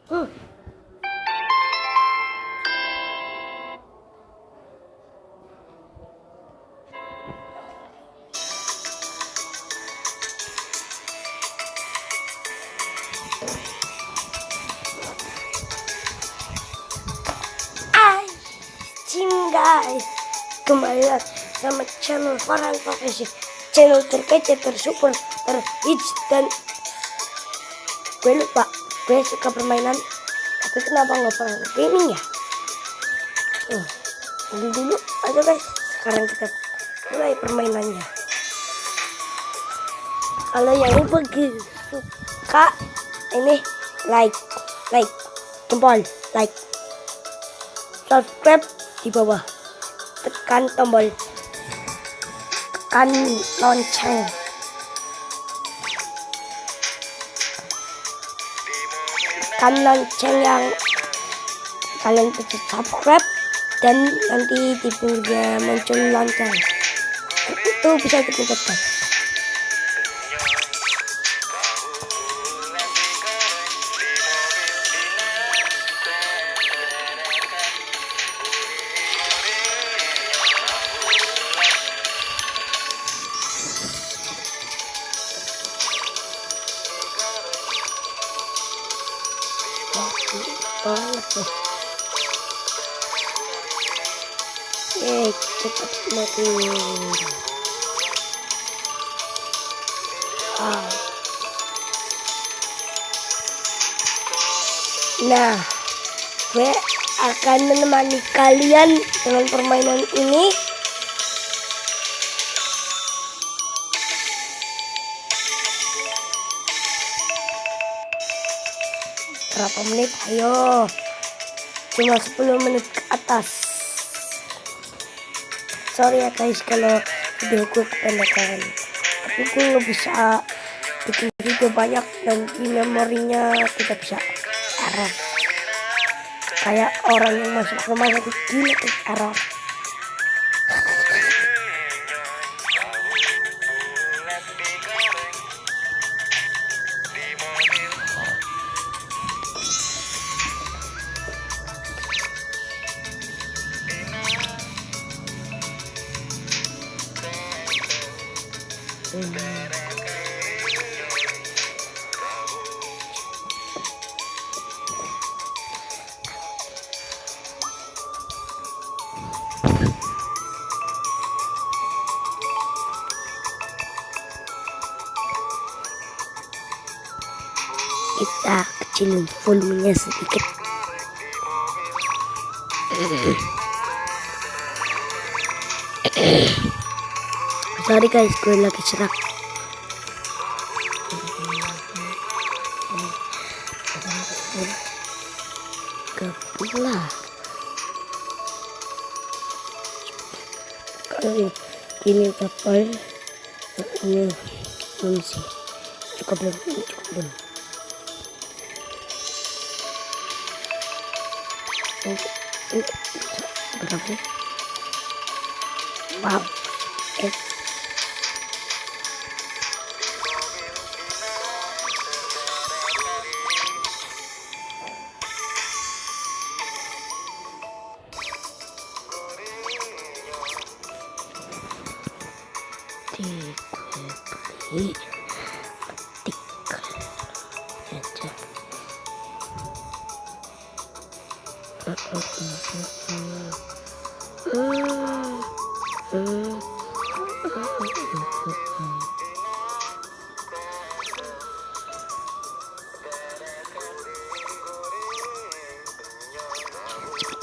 Hmm. Guys, kembali lagi sama channel Farhan Profesi, channel terkece, tersuper, terhits, dan gue lupa gue suka permainan, tapi kenapa nggak pernah gaming ya? Dulu aja guys, sekarang kita mulai permainannya. Kalau yang begitu suka ini, like, tombol like, subscribe di bawah, tekan tombol, tekan lonceng, yang kalian bisa subscribe, dan nanti di pinggirnya muncul lonceng, itu bisa dipencetkan. Banget nih. Cepat matiin. Nah, gue akan menemani kalian dengan permainan ini. Berapa menit? Ayo, cuma 10 menit ke atas. Sorry ya guys kalau video gue kependekan, tapi gue nggak bisa bikin video banyak dan di memorinya tidak bisa error. Kayak orang yang masuk rumah sakit gila tuh error. Kita kecilin volumenya sedikit. Sorry guys, gue lagi serak. Kepala kali ini kapal ini masih cukup belum. Berapa? Wow. Beli artikel aja.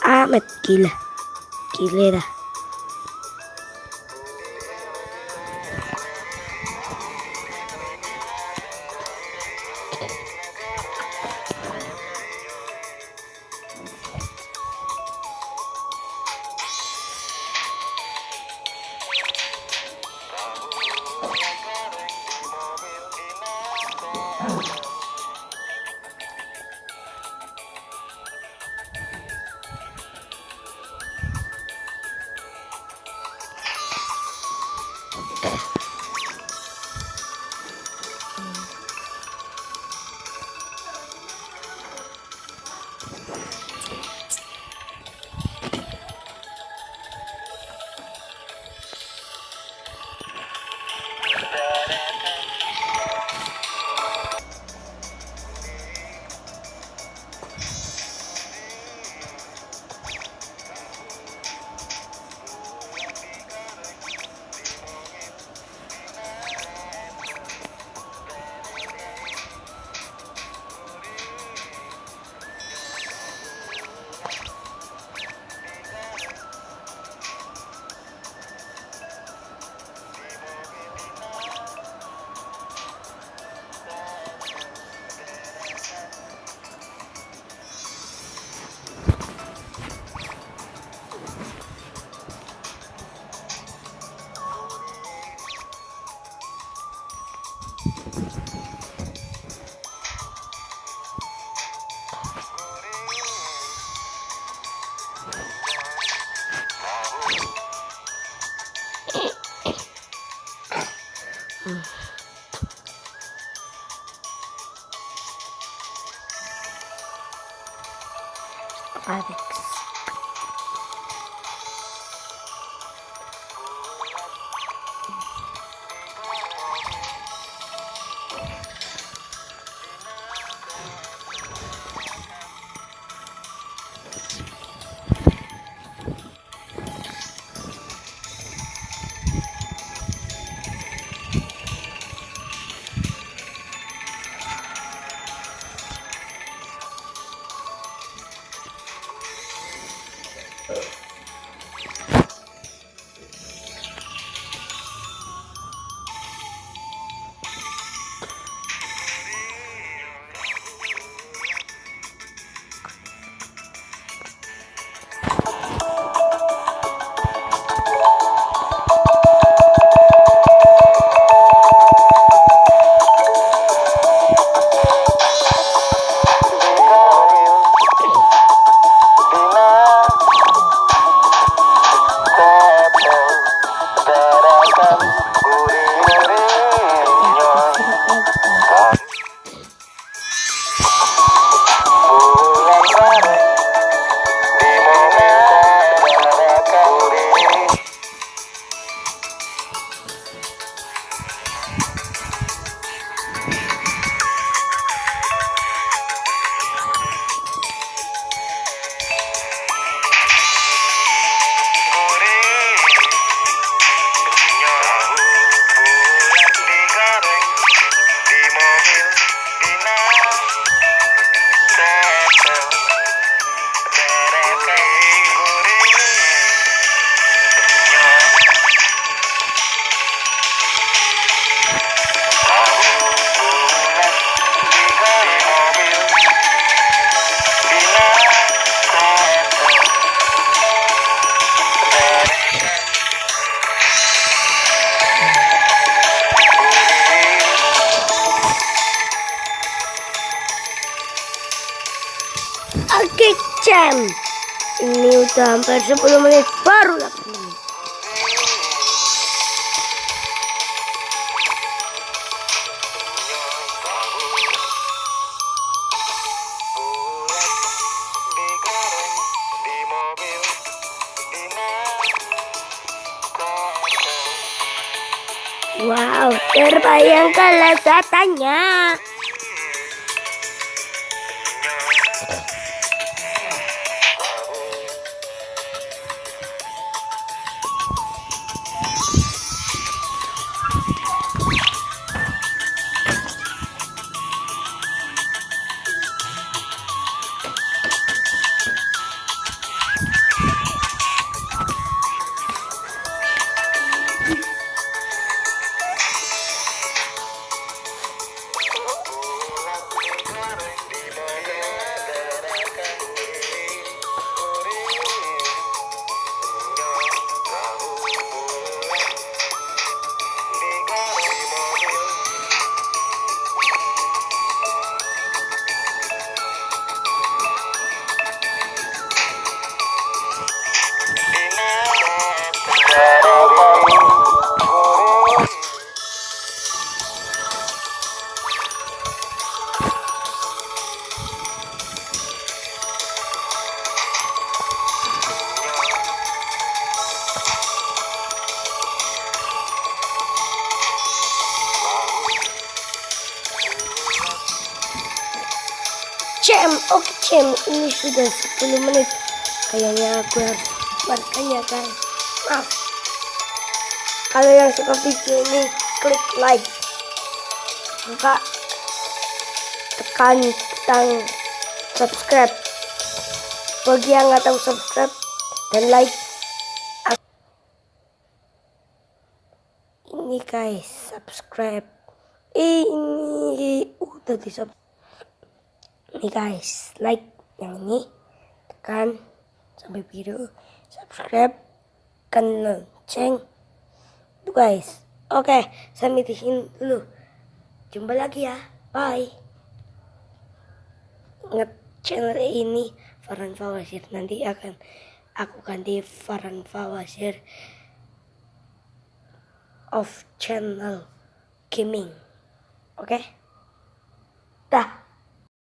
Amat gila dah. Oke, Cem. Ini udah hampir 10 menit, baru 8 menit. Wow, terbayang kelezatannya. Oke cem, ini sudah 10 menit. Kayaknya aku harus bertanya guys. Maaf. Kalau yang suka video ini, klik like. Suka tekan tang subscribe. Bagi yang nggak tahu subscribe dan like. Ini guys, subscribe. Ini udah di subscribe. Ini guys, like yang ini, tekan sampai biru, subscribe, tekan lonceng. Tuh guys. Oke, sampai di sini dulu. Jumpa lagi ya. Bye. Ingat channel ini Farhan Fawazir, nanti aku ganti Farhan Fawazir of channel gaming. Oke? Dah.